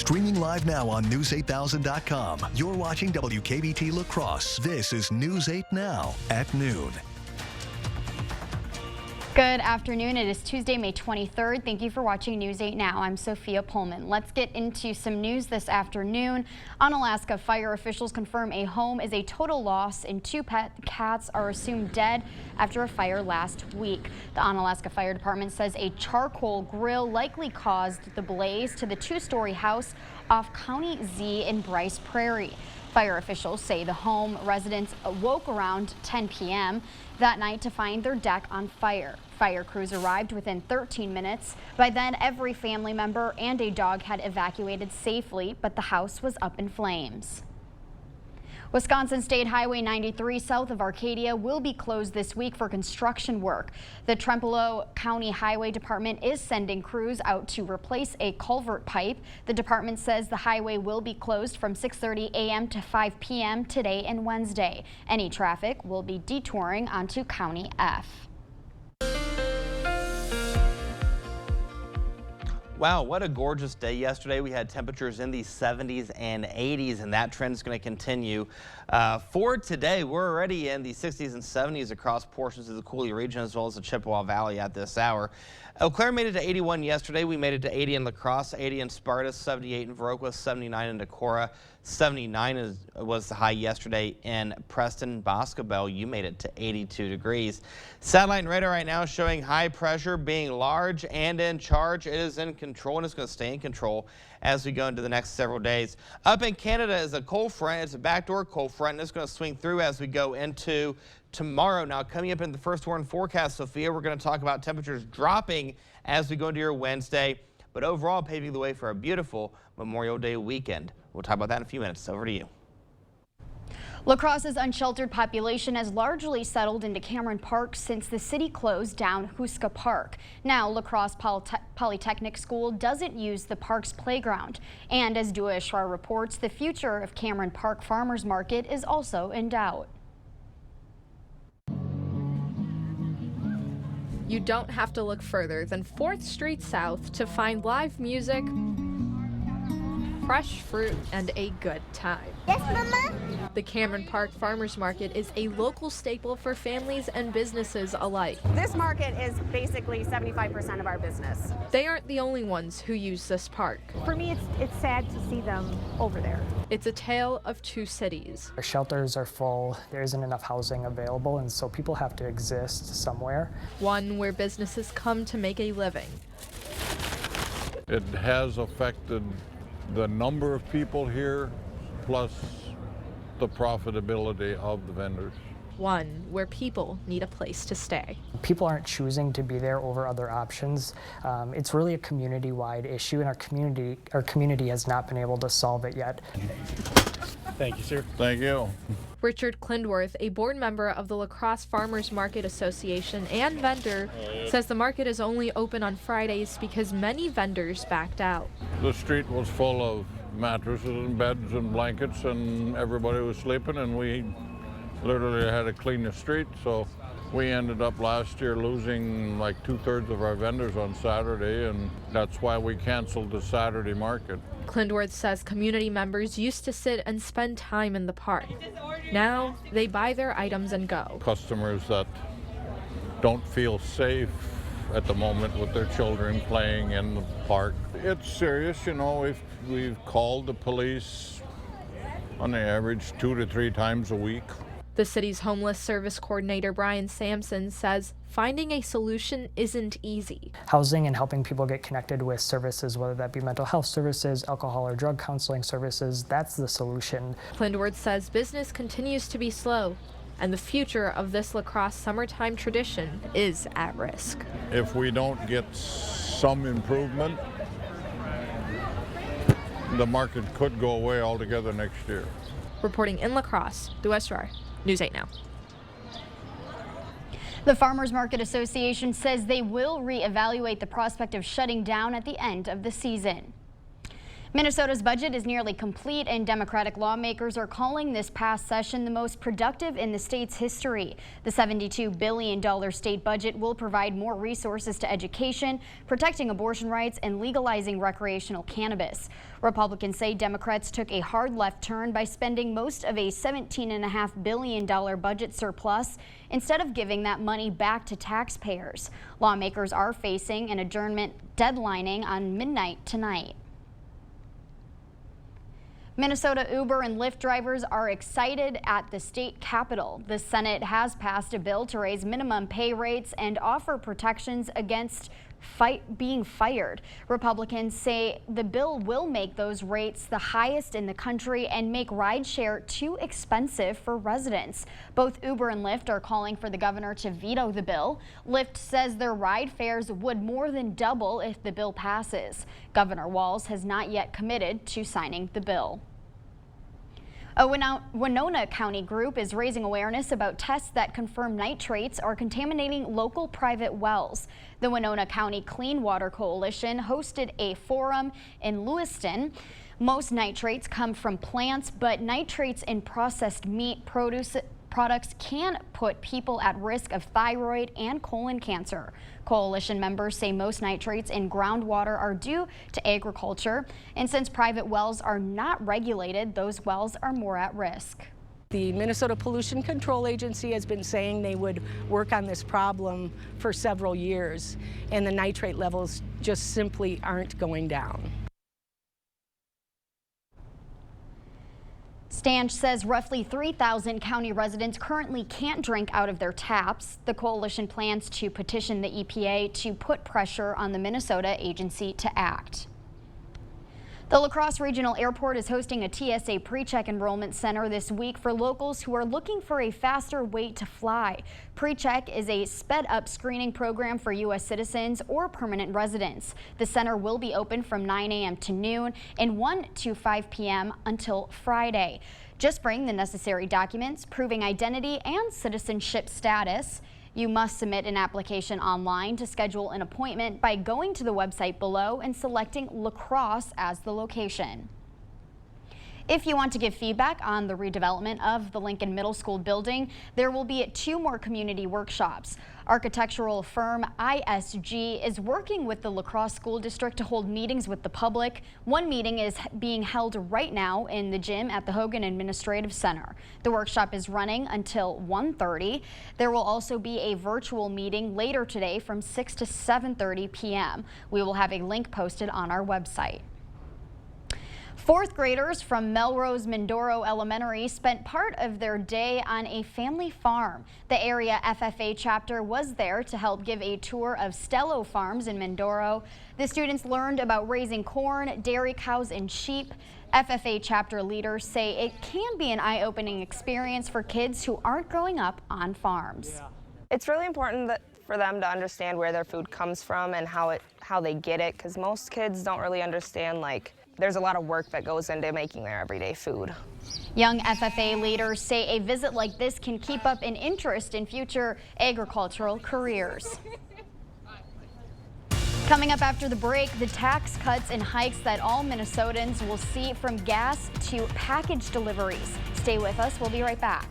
Streaming live now on News8000.com. You're watching WKBT La Crosse. This is News 8 Now at noon. Good afternoon. It is Tuesday, May 23rd. Thank you for watching News 8 Now. I'm Sophia Pullman. Let's get into some news this afternoon. Unalaska fire officials confirm a home is a total loss and 2 pet cats are assumed dead after a fire last week. The Unalaska Fire Department says a charcoal grill likely caused the blaze to the 2-story house off County Z in Bryce Prairie. Fire officials say the home residents awoke around 10 p.m. that night to find their deck on fire. Fire crews arrived within 13 minutes. By then, every family member and a dog had evacuated safely, but the house was up in flames. Wisconsin State Highway 93 south of Arcadia will be closed this week for construction work. The Trempealeau County Highway Department is sending crews out to replace a culvert pipe. The department says the highway will be closed from 6:30 a.m. to 5 p.m. today and Wednesday. Any traffic will be detouring onto County F. Wow, what a gorgeous day yesterday. We had temperatures in the 70s and 80s, and that trend is going to continue. For today, we're already in the 60s and 70s across portions of the Coulee region as well as the Chippewa Valley at this hour. Eau Claire made it to 81 yesterday. We made it to 80 in La Crosse, 80 in Sparta, 78 in Viroqua, 79 in Decorah, 79 was the high yesterday in Preston. Boscobel, you made it to 82 degrees. Satellite and radar right now showing high pressure being large and in charge. It is in control and it's going to stay in control as we go into the next several days. Up in Canada is a cold front. It's a backdoor cold front, and it's going to swing through as we go into tomorrow. Now, coming up in the first warn forecast, Sophia, we're going to talk about temperatures dropping as we go into your Wednesday, but overall paving the way for a beautiful Memorial Day weekend. We'll talk about that in a few minutes. Over to you. La Crosse's unsheltered population has largely settled into Cameron Park since the city closed down Houska Park. Now, La Crosse Polytechnic School doesn't use the park's playground. And as Dua Ishrar reports, the future of Cameron Park Farmers Market is also in doubt. You don't have to look further than 4th Street South to find live music, fresh fruit, and a good time. Yes, Mama? The Cameron Park Farmers Market is a local staple for families and businesses alike. This market is basically 75% of our business. They aren't the only ones who use this park. For me, it's sad to see them over there. It's a tale of two cities. Our shelters are full, there isn't enough housing available, and so people have to exist somewhere. One where businesses come to make a living. It has affected the number of people here, plus the profitability of the vendors. One where people need a place to stay. People aren't choosing to be there over other options. It's really a community-wide issue, and our community has not been able to solve it yet. Thank you, sir. Thank you. Richard Klindworth, a board member of the La Crosse Farmers Market Association and vendor, says the market is only open on Fridays because many vendors backed out. The street was full of mattresses and beds and blankets, and everybody was sleeping, and we literally had to clean the street, so we ended up last year losing like 2/3 of our vendors on Saturday, and that's why we canceled the Saturday market. Klindworth says community members used to sit and spend time in the park. Now they buy their items and go. Customers that don't feel safe at the moment with their children playing in the park. It's serious, you know. We've called the police on the average 2 to 3 times a week. The city's homeless service coordinator, Brian Sampson, says finding a solution isn't easy. Housing and helping people get connected with services, whether that be mental health services, alcohol or drug counseling services, that's the solution. Klindworth says business continues to be slow, and the future of this La Crosse summertime tradition is at risk. If we don't get some improvement, the market could go away altogether next year. Reporting in La Crosse, Dua Ishrar, News 8 Now. The Farmers Market Association says they will reevaluate the prospect of shutting down at the end of the season. Minnesota's budget is nearly complete, and Democratic lawmakers are calling this past session the most productive in the state's history. The $72 billion state budget will provide more resources to education, protecting abortion rights, and legalizing recreational cannabis. Republicans say Democrats took a hard left turn by spending most of a $17.5 billion budget surplus instead of giving that money back to taxpayers. Lawmakers are facing an adjournment deadlining on midnight tonight. Minnesota Uber and Lyft drivers are excited at the state capitol. The Senate has passed a bill to raise minimum pay rates and offer protections against being fired. Republicans say the bill will make those rates the highest in the country and make rideshare too expensive for residents. Both Uber and Lyft are calling for the governor to veto the bill. Lyft says their ride fares would more than double if the bill passes. Governor Walz has not yet committed to signing the bill. A Winona County group is raising awareness about tests that confirm nitrates are contaminating local private wells. The Winona County Clean Water Coalition hosted a forum in Lewiston. Most nitrates come from plants, but nitrates in processed meat products can put people at risk of thyroid and colon cancer. Coalition members say most nitrates in groundwater are due to agriculture, and since private wells are not regulated, those wells are more at risk. The Minnesota Pollution Control Agency has been saying they would work on this problem for several years, and the nitrate levels just simply aren't going down. Stanch says roughly 3,000 county residents currently can't drink out of their taps. The coalition plans to petition the EPA to put pressure on the Minnesota agency to act. The La Crosse Regional Airport is hosting a TSA PreCheck enrollment center this week for locals who are looking for a faster way to fly. PreCheck is a sped-up screening program for U.S. citizens or permanent residents. The center will be open from 9 a.m. to noon and 1 to 5 p.m. until Friday. Just bring the necessary documents proving identity and citizenship status. You must submit an application online to schedule an appointment by going to the website below and selecting La Crosse as the location. If you want to give feedback on the redevelopment of the Lincoln Middle School building, there will be 2 more community workshops. Architectural firm ISG is working with the La Crosse School District to hold meetings with the public. One meeting is being held right now in the gym at the Hogan Administrative Center. The workshop is running until 1:30. There will also be a virtual meeting later today from 6 to 7:30 p.m. We will have a link posted on our website. 4th graders from Melrose Mindoro Elementary spent part of their day on a family farm. The area FFA chapter was there to help give a tour of Stello Farms in Mindoro. The students learned about raising corn, dairy cows, and sheep. FFA chapter leaders say it can be an eye-opening experience for kids who aren't growing up on farms. It's really important for them to understand where their food comes from and how they get it, because most kids don't really understand, there's a lot of work that goes into making their everyday food. Young FFA leaders say a visit like this can keep up an interest in future agricultural careers. Coming up after the break, the tax cuts and hikes that all Minnesotans will see from gas to package deliveries. Stay with us. We'll be right back.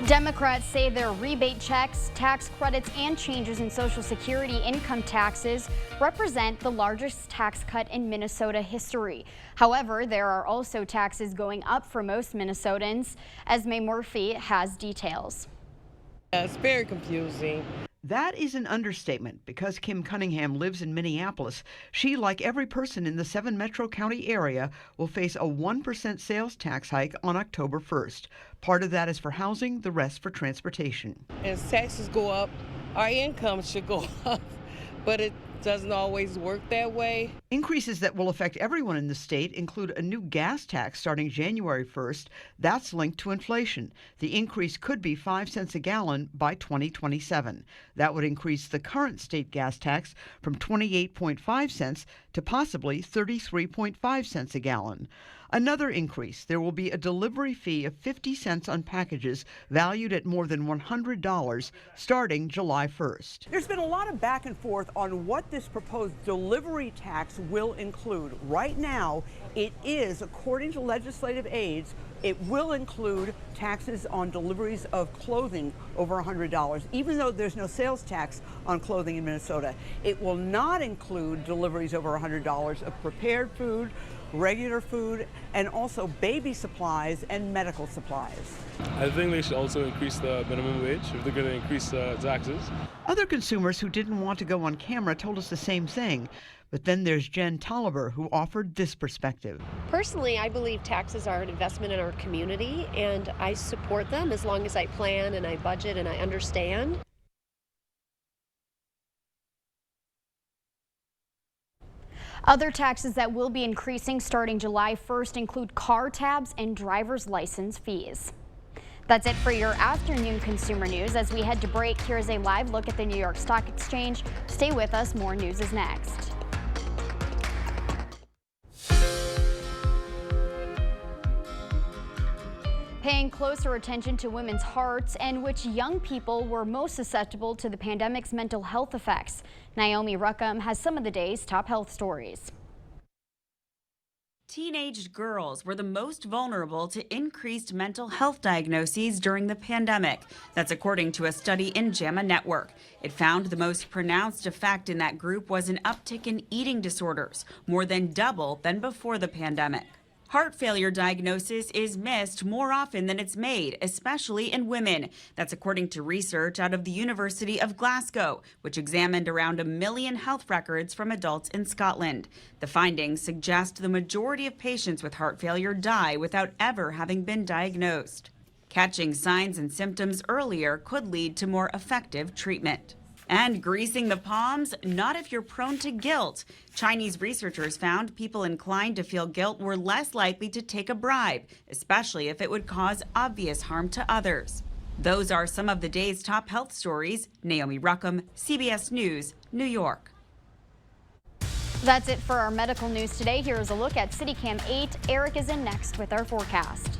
Democrats say their rebate checks, tax credits, and changes in Social Security income taxes represent the largest tax cut in Minnesota history. However, there are also taxes going up for most Minnesotans. Esme Murphy has details. It's very confusing. That is an understatement because Kim Cunningham lives in Minneapolis. She, like every person in the 7 Metro County area, will face a 1% sales tax hike on October 1st. Part of that is for housing, the rest for transportation. As taxes go up, our income should go up, but it doesn't always work that way. Increases that will affect everyone in the state include a new gas tax starting January 1st. That's linked to inflation. The increase could be 5 cents a gallon by 2027. That would increase the current state gas tax from 28.5 cents to possibly 33.5 cents a gallon. Another increase, there will be a delivery fee of 50 cents on packages valued at more than $100 starting July 1st. There's been a lot of back and forth on what this proposed delivery tax will include. Right now, it is, according to legislative aides, it will include taxes on deliveries of clothing over $100, even though there's no sales tax on clothing in Minnesota. It will not include deliveries over $100 of prepared food, regular food, and also baby supplies and medical supplies. I think they should also increase the minimum wage if they're going to increase taxes. Other consumers who didn't want to go on camera told us the same thing. But then there's Jen Tolliver, who offered this perspective. Personally, I believe taxes are an investment in our community, and I support them as long as I plan and I budget and I understand. Other taxes that will be increasing starting July 1st include car tabs and driver's license fees. That's it for your afternoon consumer news. As we head to break, here's a live look at the New York Stock Exchange. Stay with us, more news is next. Paying closer attention to women's hearts and which young people were most susceptible to the pandemic's mental health effects. Naomi Ruckham has some of the day's top health stories. Teenage girls were the most vulnerable to increased mental health diagnoses during the pandemic. That's according to a study in JAMA Network. It found the most pronounced effect in that group was an uptick in eating disorders, more than double than before the pandemic. Heart failure diagnosis is missed more often than it's made, especially in women. That's according to research out of the University of Glasgow, which examined around 1 million health records from adults in Scotland. The findings suggest the majority of patients with heart failure die without ever having been diagnosed. Catching signs and symptoms earlier could lead to more effective treatment. And greasing the palms, not if you're prone to guilt. Chinese researchers found people inclined to feel guilt were less likely to take a bribe, especially if it would cause obvious harm to others. Those are some of the day's top health stories. Naomi Ruckham, CBS News, New York. That's it for our medical news today. Here's a look at CityCam 8. Eric is in next with our forecast.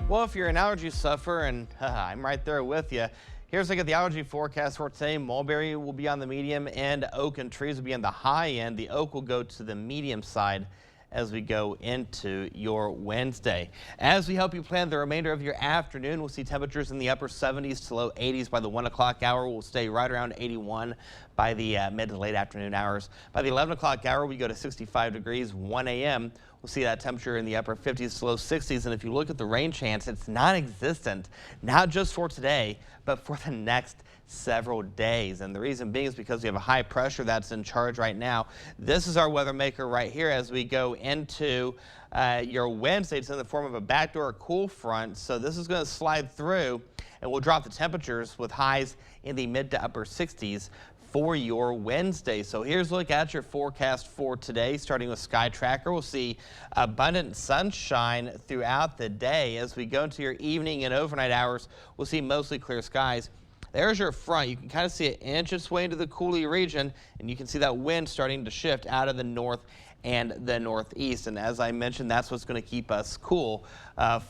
Well, if you're an allergy sufferer, and I'm right there with you, here's a look at the allergy forecast for today. Mulberry will be on the medium end. Oak and trees will be on the high end. The oak will go to the medium side as we go into your Wednesday. As we help you plan the remainder of your afternoon, we'll see temperatures in the upper 70s to low 80s by the 1 o'clock hour. We'll stay right around 81 by the mid to late afternoon hours. By the 11 o'clock hour, we go to 65 degrees. 1 a.m. We'll see that temperature in the upper 50s to low 60s. And if you look at the rain chance, it's non-existent, not just for today, but for the next several days. And the reason being is because we have a high pressure that's in charge right now. This is our weather maker right here as we go into your Wednesday. It's in the form of a backdoor cool front. So this is going to slide through and we'll drop the temperatures with highs in the mid to upper 60s for your Wednesday. So here's a look at your forecast for today. Starting with Sky Tracker, we'll see abundant sunshine throughout the day. As we go into your evening and overnight hours, we'll see mostly clear skies. There's your front. You can kind of see it inch its way into the Coulee region, and you can see that wind starting to shift out of the north and the northeast. And as I mentioned, that's what's going to keep us cool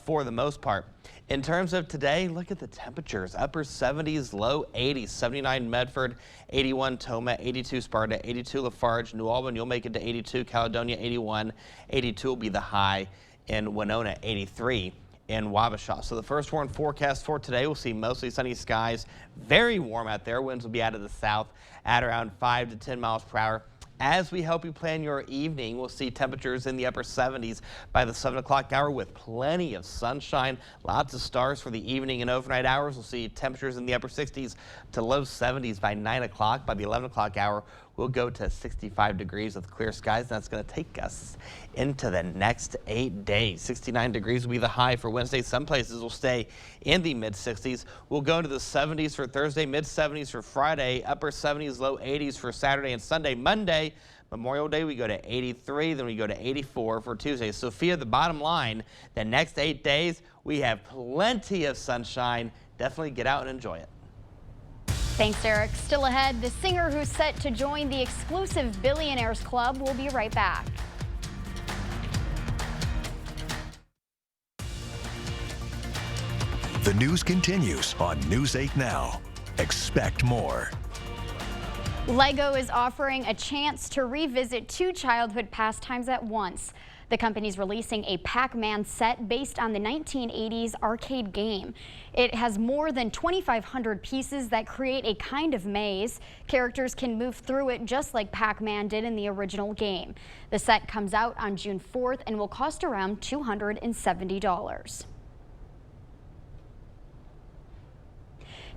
for the most part. In terms of today, look at the temperatures. Upper 70s, low 80s. 79 Medford, 81 Toma, 82 Sparta, 82 Lafarge. New Albany, you'll make it to 82. Caledonia, 81. 82 will be the high in Winona, 83 in Wabasha. So the first warn forecast for today, we'll see mostly sunny skies. Very warm out there. Winds will be out of the south at around 5 to 10 miles per hour. As we help you plan your evening, we'll see temperatures in the upper 70s by the 7 o'clock hour with plenty of sunshine. Lots of stars for the evening and overnight hours. We'll see temperatures in the upper 60s to low 70s by 9 o'clock. By the 11 o'clock hour, we'll go to 65 degrees with clear skies. That's going to take us into the next 8 days. 69 degrees will be the high for Wednesday. Some places will stay in the mid 60s. We'll go into the 70s for Thursday, mid 70s for Friday, upper 70s, low 80s for Saturday and Sunday. Monday, Memorial Day, we go to 83, then we go to 84 for Tuesday. Sophia, the bottom line, the next 8 days, we have plenty of sunshine. Definitely get out and enjoy it. Thanks, Eric. Still ahead, the singer who's set to join the exclusive Billionaires Club will be right back. The news continues on News 8 Now. Expect more. LEGO is offering a chance to revisit 2 childhood pastimes at once. The company's releasing a Pac-Man set based on the 1980s arcade game. It has more than 2,500 pieces that create a kind of maze. Characters can move through it just like Pac-Man did in the original game. The set comes out on June 4th and will cost around $270.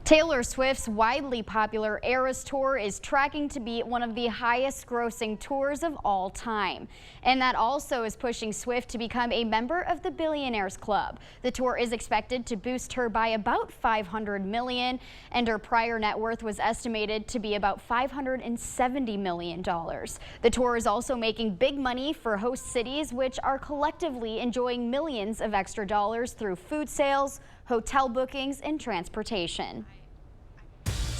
Taylor Swift's widely popular Eras Tour is tracking to be one of the highest grossing tours of all time. And that also is pushing Swift to become a member of the Billionaires Club. The tour is expected to boost her by about $500 million, and her prior net worth was estimated to be about $570 million. The tour is also making big money for host cities, which are collectively enjoying millions of extra dollars through food sales, hotel bookings, and transportation.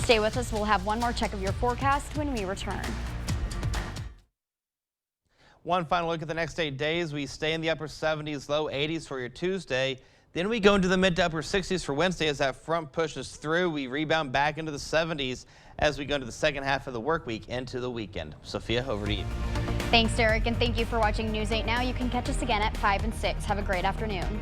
Stay with us. We'll have one more check of your forecast when we return. One final look at the next 8 days. We stay in the upper 70s, low 80s for your Tuesday. Then we go into the mid to upper 60s for Wednesday as that front pushes through. We rebound back into the 70s as we go into the second half of the work week into the weekend. Sophia, over to you. Thanks, Derek, and thank you for watching News 8 Now. You can catch us again at 5 and 6. Have a great afternoon.